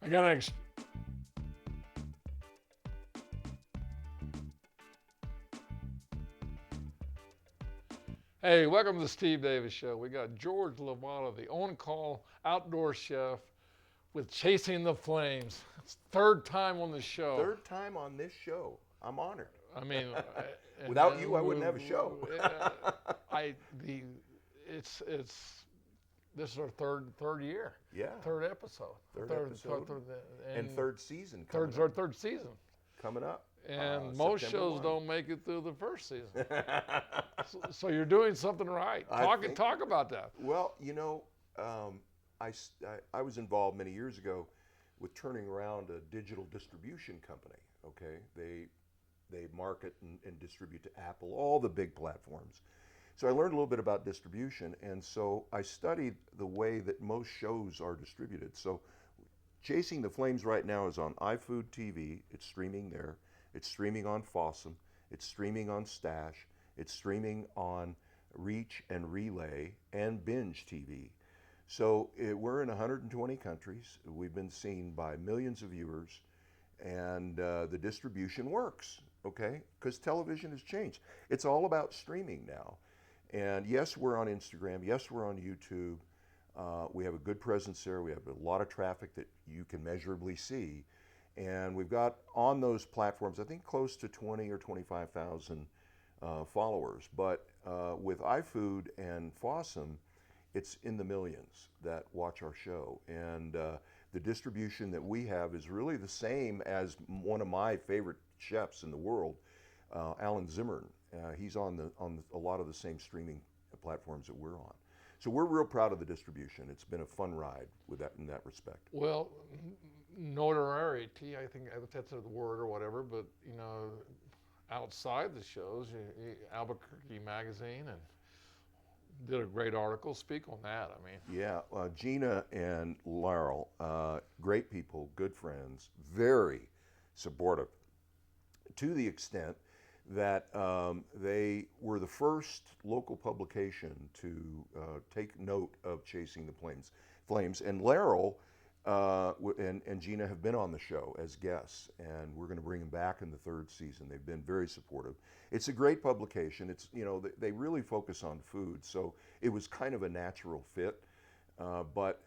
I got an Hey, welcome to the Steve Davis Show. We got George Lovato, the on-call outdoor chef with Chasing the Flames. It's third time on the show. Third time on this show. I'm honored. I mean, Without you, I wouldn't have a show. I the it's this is our third year. Yeah. Third episode. Third episode. And third season. Our third season. Coming up. And most September shows 1. don't make it through the first season. So you're doing something right. Talk about that. Well, I was involved many years ago with turning around a digital distribution company. Okay, they market and distribute to Apple, all the big platforms. So I learned a little bit about distribution, and so I studied the way that most shows are distributed. So Chasing the Flames right now is on iFood TV. It's streaming there. It's streaming on Fossum. It's streaming on Stash. It's streaming on Reach and Relay and Binge TV. So we're in 120 countries. We've been seen by millions of viewers, and the distribution works, okay? Because television has changed. It's all about streaming now. And yes, we're on Instagram. Yes, we're on YouTube. We have a good presence there. We have a lot of traffic that you can measurably see. And we've got on those platforms, I think close to 20 or 25,000 followers. But with iFood and Fossum, it's in the millions that watch our show. And the distribution that we have is really the same as one of my favorite chefs in the world, Alan Zimmern. He's on a lot of the same streaming platforms that we're on. So we're real proud of the distribution. It's been a fun ride with that in that respect. Well, notoriety, I think that's the word or whatever, but outside the shows, Albuquerque Magazine and did a great article. Speak on that. I mean, yeah, Gina and Laurel, great people, good friends, very supportive, to the extent that they were the first local publication to take note of Chasing the Flames. And Laurel and Gina have been on the show as guests, and we're going to bring them back in the third season. They've been very supportive. It's a great publication. It's they really focus on food, so it was kind of a natural fit. But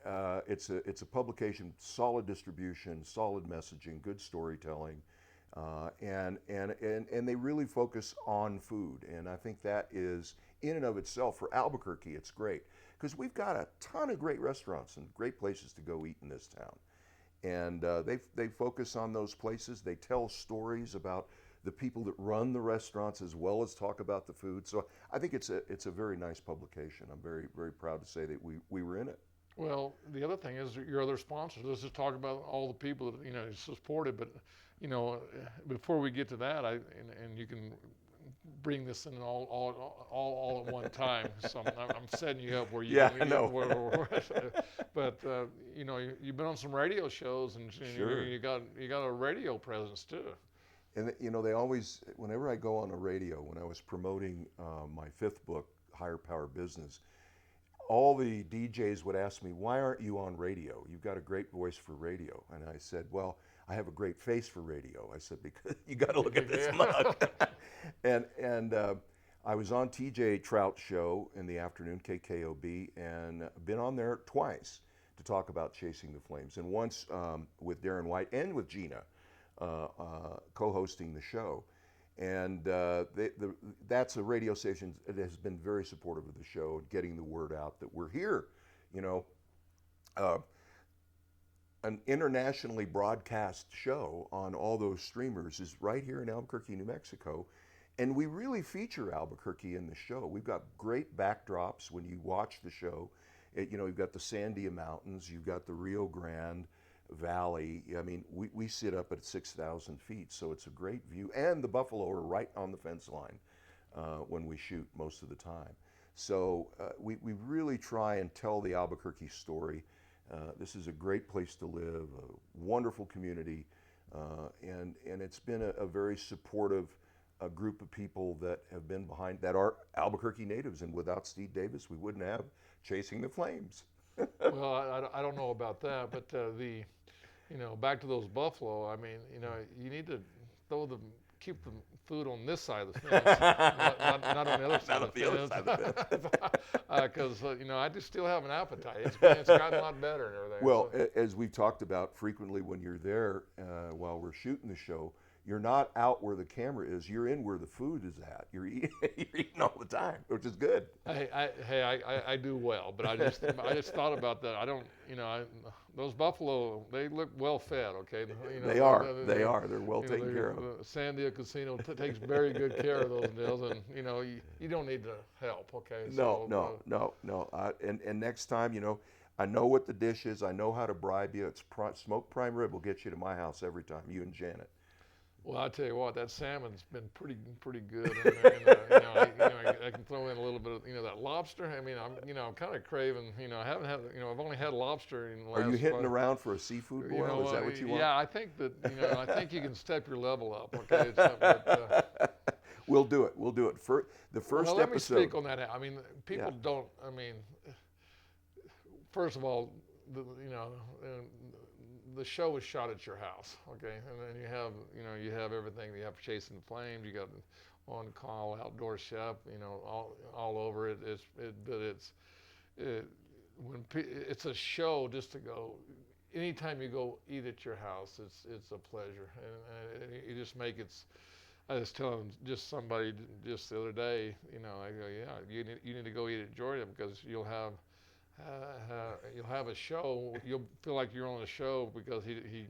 it's a publication, solid distribution, solid messaging, good storytelling. And they really focus on food, and I think that is in and of itself for Albuquerque. It's great because we've got a ton of great restaurants and great places to go eat in this town, and they focus on those places. They tell stories about the people that run the restaurants as well as talk about the food. So I think it's a very nice publication. I'm very, very proud to say that we were in it. Well, the other thing is your other sponsors. Let's just talk about all the people that you supported. But before we get to that, and you can bring this in all at one time. So I'm setting you up where you. Yeah, can, I know. But you've been on some radio shows, and Sure. you got a radio presence too. And they always, whenever I go on a radio, when I was promoting my fifth book, Higher Power Business, all the DJs would ask me, why aren't you on radio? You've got a great voice for radio. And I said, well, I have a great face for radio. I said, because you got to look at this mug. and I was on TJ Trout's show in the afternoon, KKOB, and been on there twice to talk about Chasing the Flames. And once with Darren White and with Gina co-hosting the show. And that's a radio station that has been very supportive of the show and getting the word out that we're here. An internationally broadcast show on all those streamers is right here in Albuquerque, New Mexico. And we really feature Albuquerque in the show. We've got great backdrops when you watch the show. You've got the Sandia Mountains, you've got the Rio Grande Valley. I mean, we sit up at 6,000 feet, so it's a great view. And the buffalo are right on the fence line when we shoot most of the time. So we really try and tell the Albuquerque story. This is a great place to live, a wonderful community, and it's been a very supportive group of people that have been behind, that are Albuquerque natives. And without Steve Davis, we wouldn't have Chasing the Flames. Well, I don't know about that, but back to those buffalo. I mean, you need to keep the food on this side of the fence, not on the other side Not on of the the other fence. side of the fence. Because I do still have an appetite. It's gotten a lot better and everything. Well, So. as we've talked about frequently, when you're there while we're shooting the show, you're not out where the camera is. You're in where the food is at. You're eating all the time, which is good. I do well, but I just thought about that. I don't, those buffalo, they look well fed. Okay, They are. They're well taken care of. The Sandia Casino takes very good care of those deals, and you don't need to help. Okay. No. And next time, I know what the dish is. I know how to bribe you. It's smoked prime rib will get you to my house every time. You and Janet. Well, I tell you what, that salmon's been pretty good. I can throw in a little bit of that lobster. I mean, I'm kind of craving. I haven't had. I've only had lobster in the last. Are you hitting around for a seafood boil? Is that what you want? Yeah, I think that. I think you can step your level up. Okay. But, we'll do it. For the first let episode. me speak on that. I mean, people don't. I mean, first of all, the show was shot at your house, okay, and then you have everything. You have Chasing the Flames. You got On Call, Outdoor Chef, all over it. It's a show just to go. Anytime you go eat at your house, it's a pleasure, and you just make it. I was telling just somebody just the other day, I go, yeah, you need to go eat at Georgia because you'll have a show. You'll feel like you're on a show because he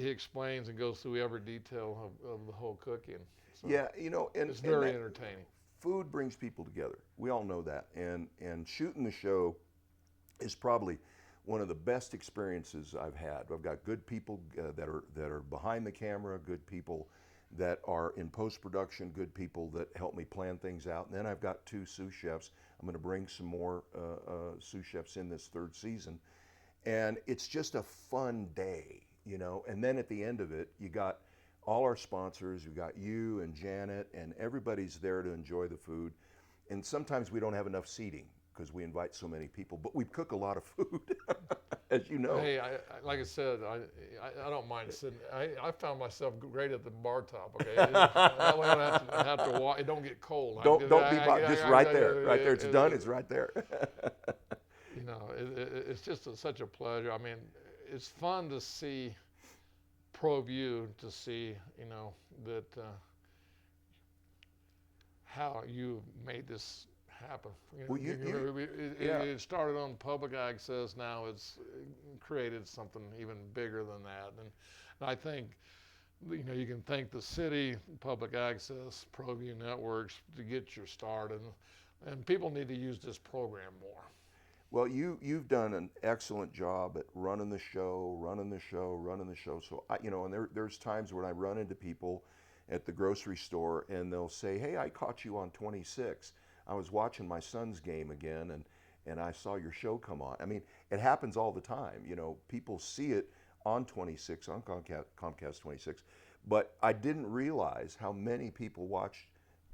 explains and goes through every detail of the whole cooking. So yeah, and it's very entertaining. Food brings people together. We all know that, and shooting the show is probably one of the best experiences I've had. I've got good people that are behind the camera, good people that are in post-production, good people that help me plan things out. And then I've got 2 sous chefs. I'm going to bring some more sous chefs in this 3rd season. And it's just a fun day, And then at the end of it, you got all our sponsors. You got you and Janet, and everybody's there to enjoy the food. And sometimes we don't have enough seating because we invite so many people, but we cook a lot of food, as you know. Hey, like I said, I don't mind sitting. I found myself great at the bar top. Okay, that way I don't have to walk. It don't get cold. Don't be just right there. It's done. It's right there. It's just such a pleasure. I mean, it's fun to see ProView, to see that how you made this happen. It started on public access. Now it's created something even bigger than that, and I think you can thank the city, public access, ProView Networks to get your start, and people need to use this program more. Well, you've done an excellent job at running the show. So and there's times when I run into people at the grocery store and they'll say, "Hey, I caught you on 26. I was watching my son's game again, and I saw your show come on." I mean, it happens all the time. People see it on 26, on Comcast 26, but I didn't realize how many people watched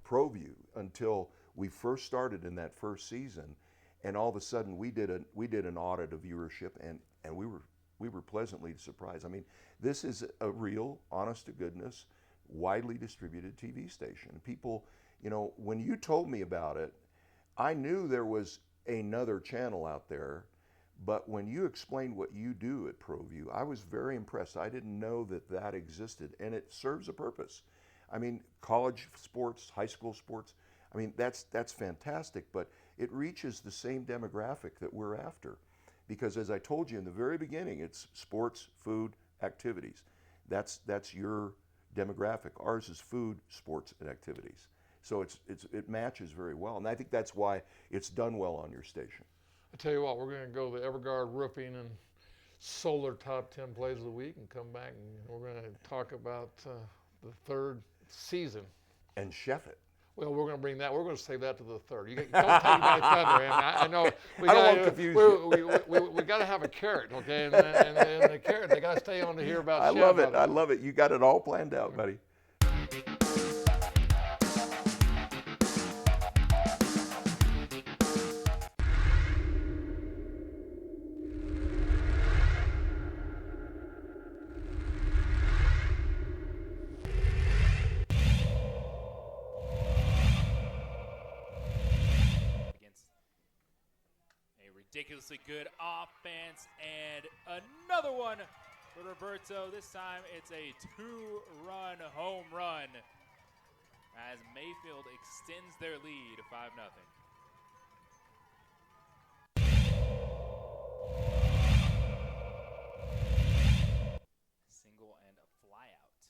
ProView until we first started in that first season, and all of a sudden we did an audit of viewership, and we were pleasantly surprised. I mean, this is a real, honest to goodness, widely distributed TV station. People, when you told me about it, I knew there was another channel out there, but when you explained what you do at ProView, I was very impressed. I didn't know that existed, and it serves a purpose. I mean, college sports, high school sports, I mean, that's fantastic, but it reaches the same demographic that we're after. Because as I told you in the very beginning, it's sports, food, activities. That's your demographic. Ours is food, sports, and activities. So it matches very well, and I think that's why it's done well on your station. I tell you what, we're going to go to Everguard Roofing and Solar Top 10 Plays of the Week and come back, and we're going to talk about the 3rd season. And chef it. Well, we're going to bring that. We're going to save that to the 3rd. Don't take my thunder. I know. I don't want to confuse you. We got to have a carrot, okay? And the carrot, they got to stay on to hear about. I love it. You got it all planned out, buddy. ridiculously good offense, and another one for Roberto. This time it's a 2-run home run as Mayfield extends their lead 5-0. Single and a flyout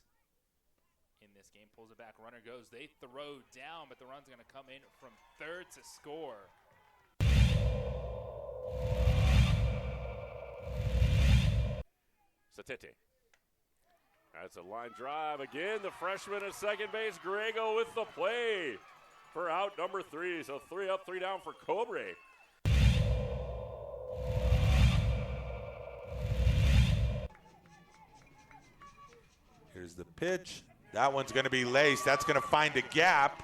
in this game. Pulls it back, runner goes. They throw down, but the run's going to come in from third to score. Satete. That's a line drive. Again, the freshman at second base, Grego with the play for out number 3. So 3 up, 3 down for Cobre. Here's the pitch. That one's going to be laced. That's going to find a gap.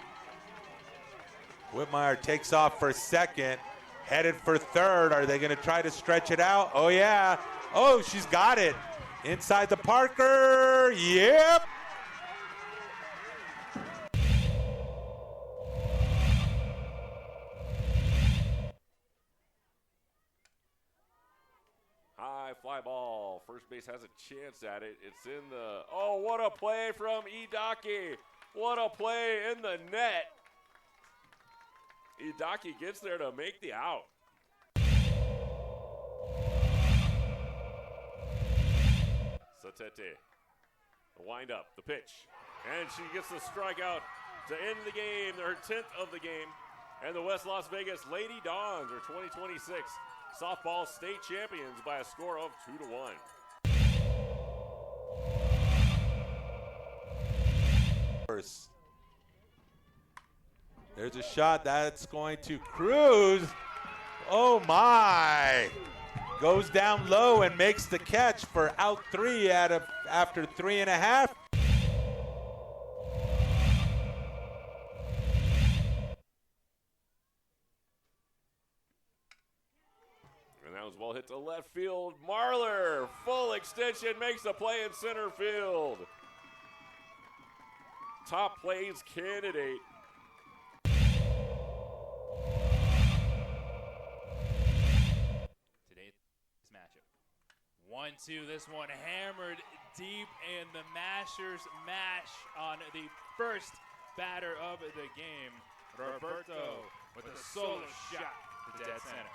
Whitmire takes off for second, headed for third. Are they going to try to stretch it out? Oh, yeah. Oh, she's got it. Inside the Parker. Yep. High fly ball. First base has a chance at it. It's in the, oh, what a play from Idaki. What a play in the net. Idaki gets there to make the out. Satete. The wind up, the pitch. And she gets the strikeout to end the game, her 10th of the game. And the West Las Vegas Lady Dons are 2026 softball state champions by a score of 2-1. There's a shot that's going to cruise. Oh my! Goes down low and makes the catch for out 3 after 3.5. And that was well hit to left field. Marler, full extension, makes the play in center field. Top plays candidate. Today's matchup. 1-2, this one hammered deep, and the Mashers mash on the first batter of the game. Roberto with a solo shot to dead center.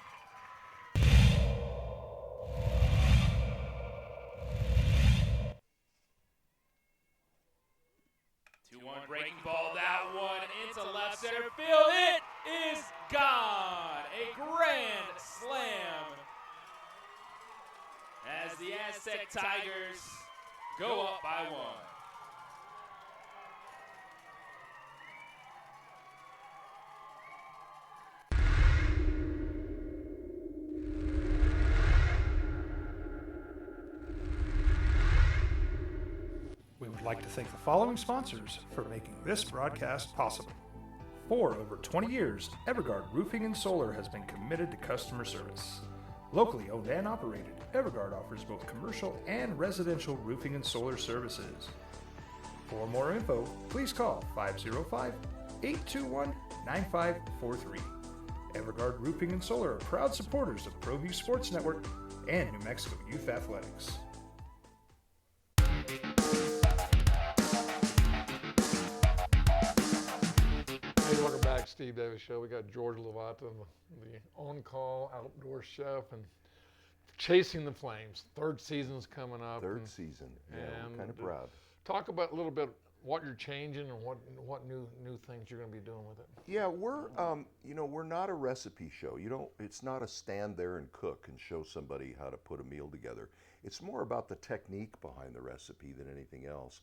2-1 breaking ball, that one into left center field. It is gone. A grand slam as the Aztec Tigers go up by 1. We would like to thank the following sponsors for making this broadcast possible. For over 20 years, Evergard Roofing and Solar has been committed to customer service. Locally owned and operated, Evergard offers both commercial and residential roofing and solar services. For more info, please call 505-821-9543. Evergard Roofing and Solar are proud supporters of ProView Sports Network and New Mexico Youth Athletics. Hey, welcome back, Steve Davis Show. We got George Lovato, the on-call outdoor chef, and Chasing the Flames. Third season's coming up. Third season. Yeah, we're kind of proud. Talk about a little bit what you're changing and what new things you're going to be doing with it. Yeah, we're we're not a recipe show. It's not a stand there and cook and show somebody how to put a meal together. It's more about the technique behind the recipe than anything else.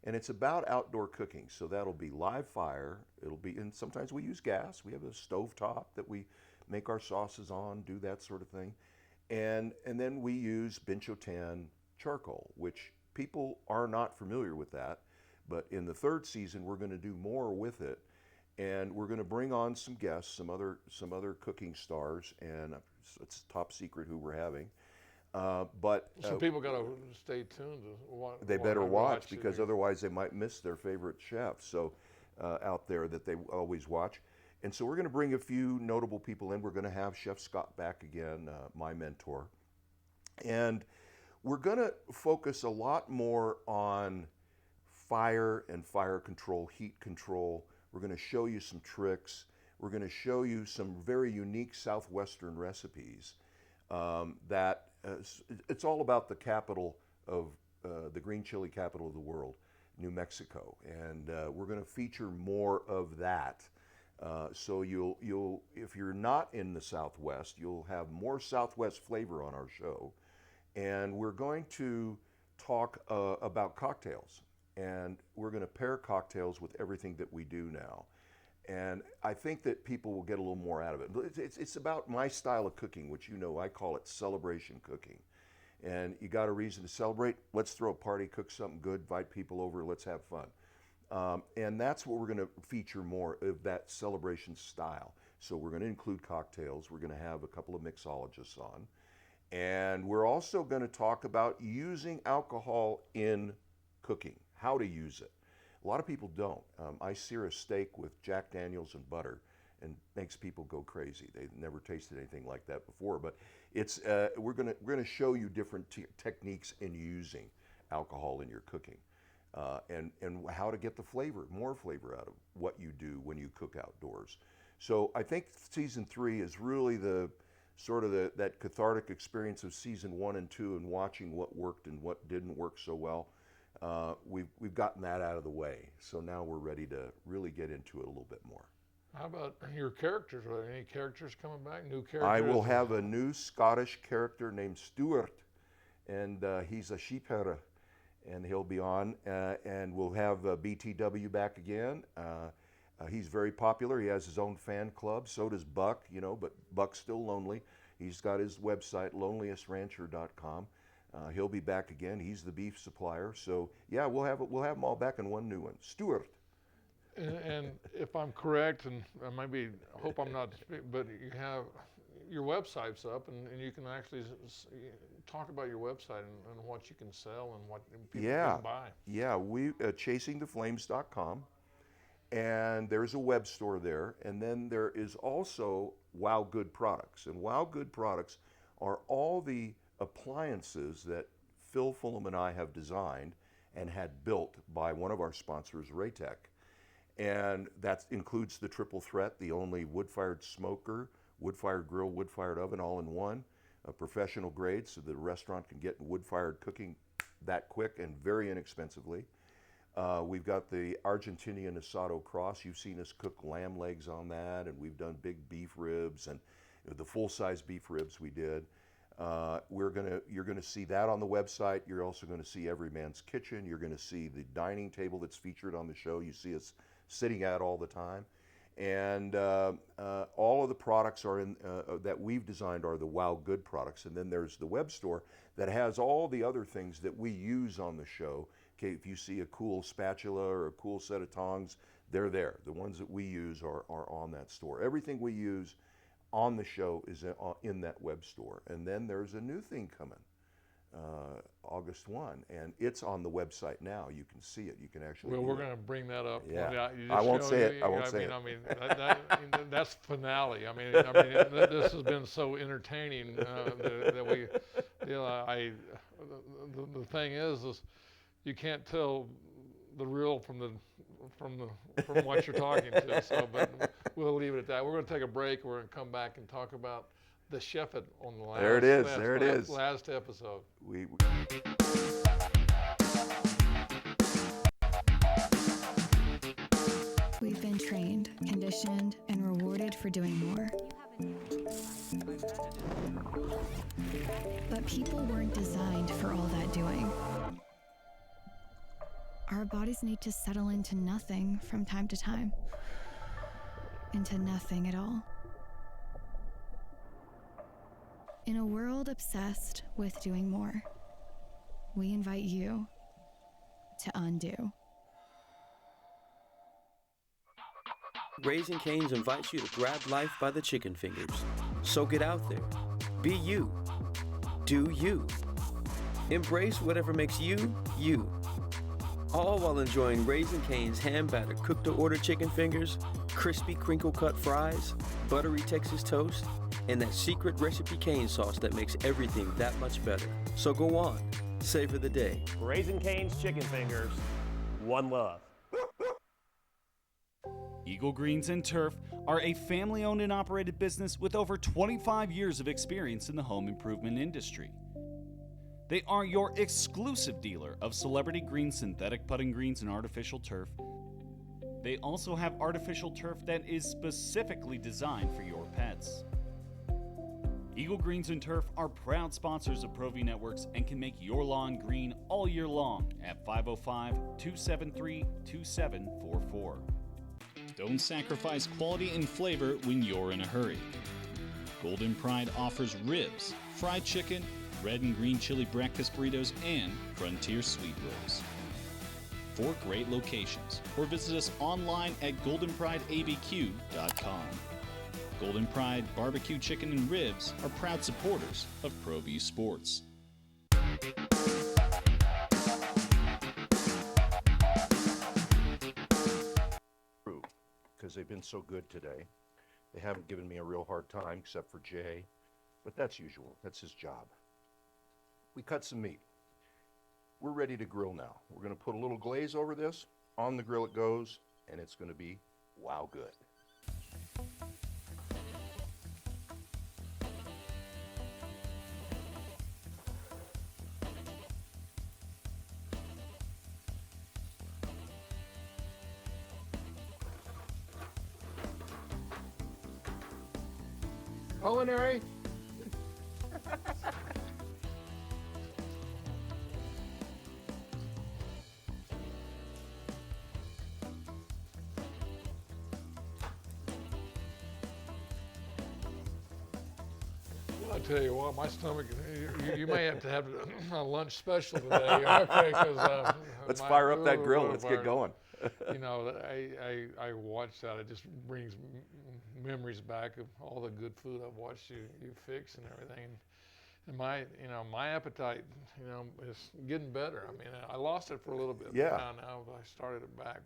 And it's about outdoor cooking. So that'll be live fire. And sometimes we use gas. We have a stove top that we make our sauces on, do that sort of thing. And then we use Benchotan charcoal, which people are not familiar with that. But in the third season, we're going to do more with it. And we're going to bring on some guests, some other cooking stars, and it's top secret who we're having. So people got to stay tuned. They better watch because otherwise they might miss their favorite chef. So out there that they always watch, And so we're going to bring a few notable people in. We're going to have Chef Scott back again, my mentor. And we're going to focus a lot more on fire and fire control, heat control. We're going to show you some tricks. We're going to show you some very unique Southwestern recipes that it's all about the capital of the green chili capital of the world, New Mexico. And we're going to feature more of that. So you'll if you're not in the Southwest, you'll have more Southwest flavor on our show. And we're going to talk about cocktails. And we're going to pair cocktails with everything that we do now. And I think that people will get a little more out of it. It's about my style of cooking, which you know I call it celebration cooking. And you got a reason to celebrate, let's throw a party, cook something good, invite people over, let's have fun. And that's what we're going to feature more of, that celebration style. So we're going to include cocktails. We're going to have a couple of mixologists on. And we're also going to talk about using alcohol in cooking, how to use it. A lot of people don't. I sear a steak with Jack Daniels and butter, and makes people go crazy. They've never tasted anything like that before. But it's we're gonna show you different techniques in using alcohol in your cooking, and how to get the flavor, more flavor out of what you do when you cook outdoors. So I think season 3 is really the sort of that cathartic experience of season 1 and 2, and watching what worked and what didn't work so well. We've gotten that out of the way, so now we're ready to really get into it a little bit more. How about your characters? Are there any characters coming back? New characters? I will have a new Scottish character named Stuart, and he's a sheepherder, and he'll be on. And we'll have BTW back again. He's very popular. He has his own fan club. So does Buck, but Buck's still lonely. He's got his website, loneliestrancher.com. He'll be back again. He's the beef supplier. So yeah, we'll have them all back in one new one. Stuart. And if I'm correct, and maybe hope I'm not, but you have your website's up, and you can actually talk about your website and what you can sell and what people can buy. Yeah, we chasingtheflames.com, and there's a web store there, and then there is also Wow Good Products, and Wow Good Products are all the appliances that Phil Fulham and I have designed and had built by one of our sponsors, Raytech. And that includes the triple threat, the only wood-fired smoker, wood-fired grill, wood-fired oven, all in one, a professional grade, so the restaurant can get wood-fired cooking that quick and very inexpensively. We've got the Argentinian Asado Cross. You've seen us cook lamb legs on that, and we've done big beef ribs and the full-size beef ribs we did. You're gonna see that on the website. You're also going to see Every Man's Kitchen. You're going to see the dining table that's featured on the show. You see us sitting at all the time, and all of the products are in that we've designed are the Wow Good products. And then there's the web store that has all the other things that we use on the show. Okay, if you see a cool spatula or a cool set of tongs, they're there. The ones that we use are on that store. Everything we use on the show is in that web store. And then there's a new thing coming, August 1, and it's on the website now. You can see it. You can actually. Well, we're going to bring that up. Yeah. I won't say it. I won't say it. I mean, that's finale. I mean, this has been so entertaining that we, the thing is you can't tell the real from what you're talking to. So, but we'll leave it at that. We're going to take a break. We're going to come back and talk about the chef on the last. There it is. Last episode. We've been trained, conditioned, and rewarded for doing more. But people weren't designed for all that doing. Our bodies need to settle into nothing from time to time. Into nothing at all. In a world obsessed with doing more, we invite you to undo. Raising Cane's invites you to grab life by the chicken fingers. So get out there. Be you. Do you. Embrace whatever makes you, you. All while enjoying Raising Cane's hand-battered cooked-to-order chicken fingers, crispy crinkle-cut fries, buttery Texas toast, and that secret recipe cane sauce that makes everything that much better. So go on, savor the day. Raising Cane's Chicken Fingers, one love. Eagle Greens and Turf are a family-owned and operated business with over 25 years of experience in the home improvement industry. They are your exclusive dealer of celebrity green synthetic putting greens and artificial turf. They also have artificial turf that is specifically designed for your pets. Eagle Greens and Turf are proud sponsors of Pro V Networks and can make your lawn green all year long at 505-273-2744. Don't sacrifice quality and flavor when you're in a hurry. Golden Pride offers ribs, fried chicken, red and green chili breakfast burritos, and Frontier sweet rolls. 4 great locations, or visit us online at goldenprideabq.com. Golden Pride Barbecue Chicken and Ribs are proud supporters of Pro V Sports. Because they've been so good today. They haven't given me a real hard time except for Jay, but that's usual. That's his job. We cut some meat. We're ready to grill now. We're going to put a little glaze over this. On the grill it goes, and it's going to be wow good. Culinary. I tell you what, my stomach, you may have to have a lunch special today, okay? Because Let's fire up that grill. Let's get going. You know, I watch that. It just brings memories back of all the good food I've watched you fix and everything. And my appetite, is getting better. I mean, I lost it for a little bit. Yeah. Now I started it back,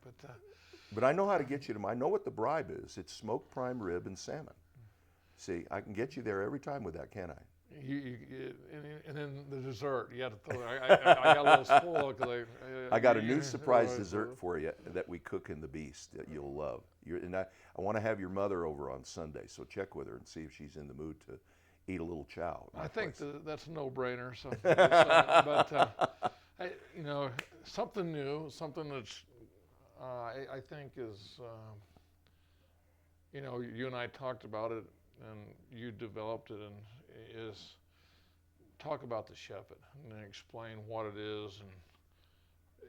But I know how to get you to. I know what the bribe is. It's smoked prime rib and salmon. See, I can get you there every time with that, can't I? And then the dessert, you have to throw. I got a little spoiled because I got a new surprise dessert for you that we cook in the Beast that you'll love. I want to have your mother over on Sunday, so check with her and see if she's in the mood to eat a little chow. I think that's a no-brainer. So, but something new, something that's I think is, you and I talked about it, and you developed it, and is talk about the chef it and explain what it is,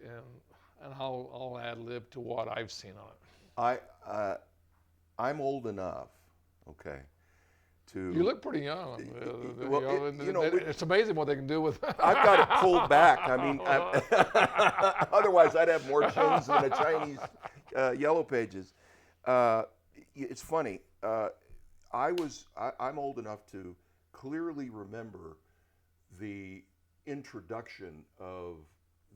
and I'll ad lib to what I've seen on it. I'm old enough, okay, to. You look pretty young. Well, it's amazing what they can do with. I've got it pulled back. I mean, otherwise I'd have more chins than the Chinese Yellow Pages. It's funny. I'm old enough to clearly remember the introduction of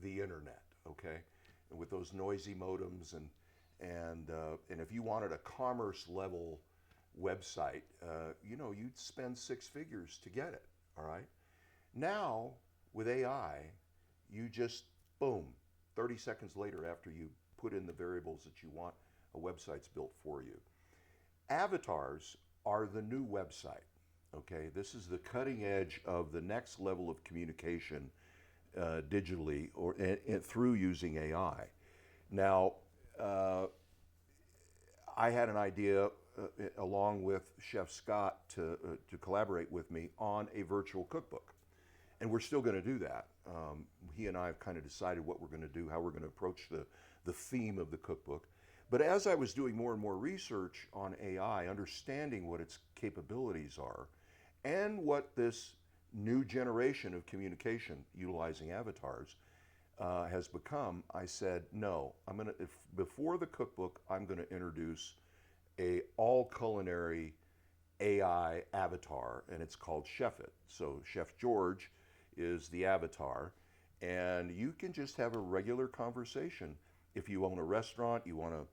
the internet, okay, and with those noisy modems and if you wanted a commerce level website, you'd spend 6 figures to get it. All right. Now with AI, you just boom, 30 seconds later after you put in the variables that you want, a website's built for you. Avatars are the new website. Okay, this is the cutting edge of the next level of communication digitally or through using AI. Now, I had an idea along with Chef Scott to collaborate with me on a virtual cookbook, and we're still going to do that. He and I have kind of decided what we're going to do, how we're going to approach the theme of the cookbook. But as I was doing more and more research on AI, understanding what its capabilities are, and what this new generation of communication utilizing avatars has become, I said, no, before the cookbook, I'm going to introduce a all culinary AI avatar, and it's called Chef It. So Chef George is the avatar, and you can just have a regular conversation. If you own a restaurant, you want to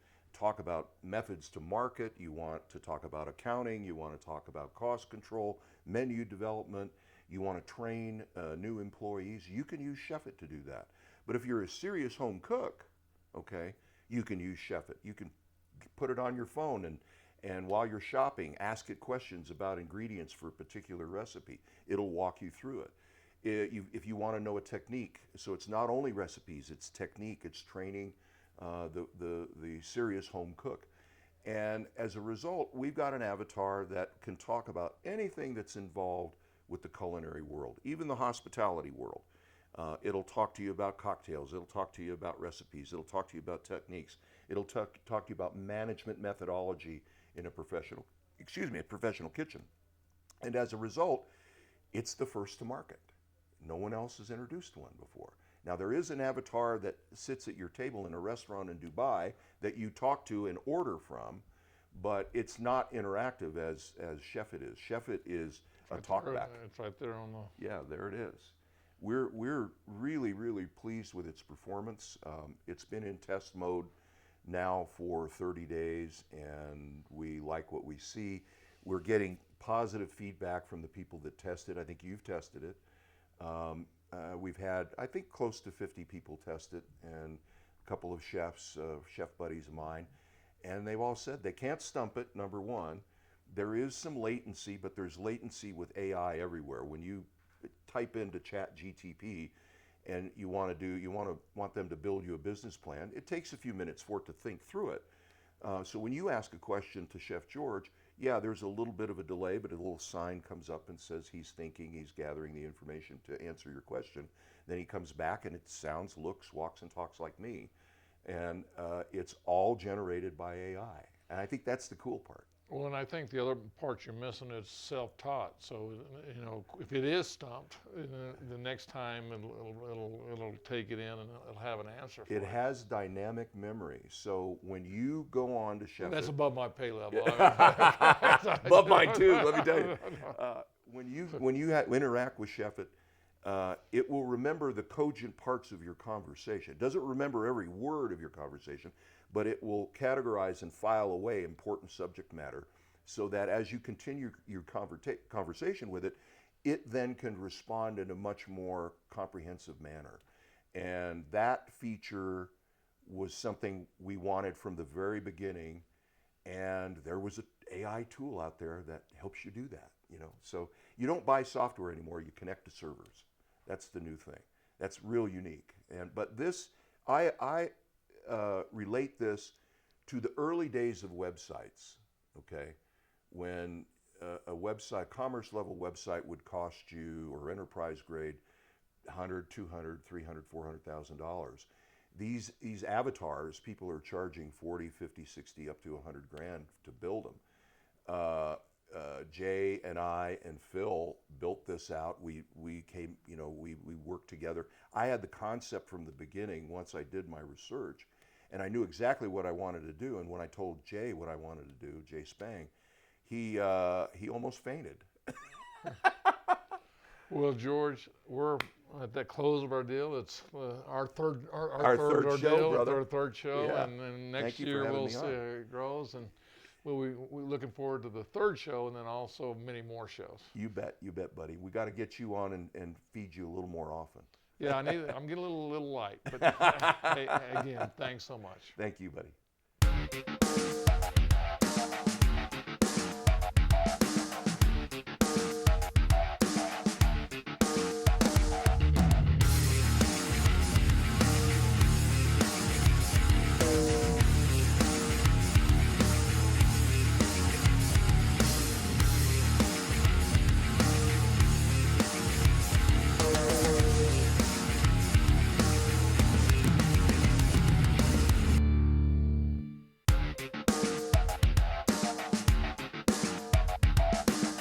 talk about methods to market, you want to talk about accounting, you want to talk about cost control, menu development, you want to train new employees, you can use Chef-It to do that. But if you're a serious home cook, okay, you can use Chef-It. You can put it on your phone and while you're shopping, ask it questions about ingredients for a particular recipe. It'll walk you through it. If you want to know a technique, so it's not only recipes, it's technique, it's training the serious home cook. And as a result, we've got an avatar that can talk about anything that's involved with the culinary world, even the hospitality world. It'll talk to you about cocktails, it'll talk to you about recipes, it'll talk to you about techniques, it'll talk to you about management methodology in a professional kitchen. And as a result, it's the first to market. No one else has introduced one before. Now, there is an avatar that sits at your table in a restaurant in Dubai that you talk to and order from, but it's not interactive as Chef-It is. Chef-It is a talkback. It's right there on the... Yeah, there it is. We're really, really pleased with its performance. It's been in test mode now for 30 days, and we like what we see. We're getting positive feedback from the people that test it. I think you've tested it. We've had, I think, close to 50 people test it, and a couple of chefs, chef buddies of mine, and they've all said they can't stump it, number one. There is some latency, but there's latency with AI everywhere. When you type into ChatGTP and you want them to build you a business plan, it takes a few minutes for it to think through it. So when you ask a question to Chef George, yeah, there's a little bit of a delay, but a little sign comes up and says he's thinking, he's gathering the information to answer your question. Then he comes back and it sounds, looks, walks, and talks like me. And it's all generated by AI. And I think that's the cool part. Well, and I think the other part you're missing is self-taught. So, you know, if it is stumped, the next time it'll take it in and it'll have an answer for it. It has dynamic memory. So when you go on to Chef-It, that's above my pay level. above mine too. Let me tell you. When you interact with Chef-It, it will remember the cogent parts of your conversation. It doesn't remember every word of your conversation, but it will categorize and file away important subject matter so that as you continue your conversation with it, it then can respond in a much more comprehensive manner. And that feature was something we wanted from the very beginning, and there was an AI tool out there that helps you do that, you know. So you don't buy software anymore, you connect to servers. That's the new thing. That's real unique. But this, I relate this to the early days of websites, okay? When a website, commerce level website would cost you, or enterprise grade, $100, $200, $300, $400,000. These avatars, people are charging 40, 50, 60, up to 100 grand to build them. Jay and I and Phil built this out. We came, you know, we worked together. I had the concept from the beginning once I did my research, and I knew exactly what I wanted to do. And when I told Jay what I wanted to do, Jay Spang, he almost fainted. Well, George, we're at the close of our deal. It's our third show, brother. Our third show, Yeah. and next year we'll see how it grows. And we're looking forward to the third show, and then also many more shows. You bet, buddy. We got to get you on and feed you a little more often. Yeah, I'm getting a little light, but hey, again, thanks so much. Thank you, buddy.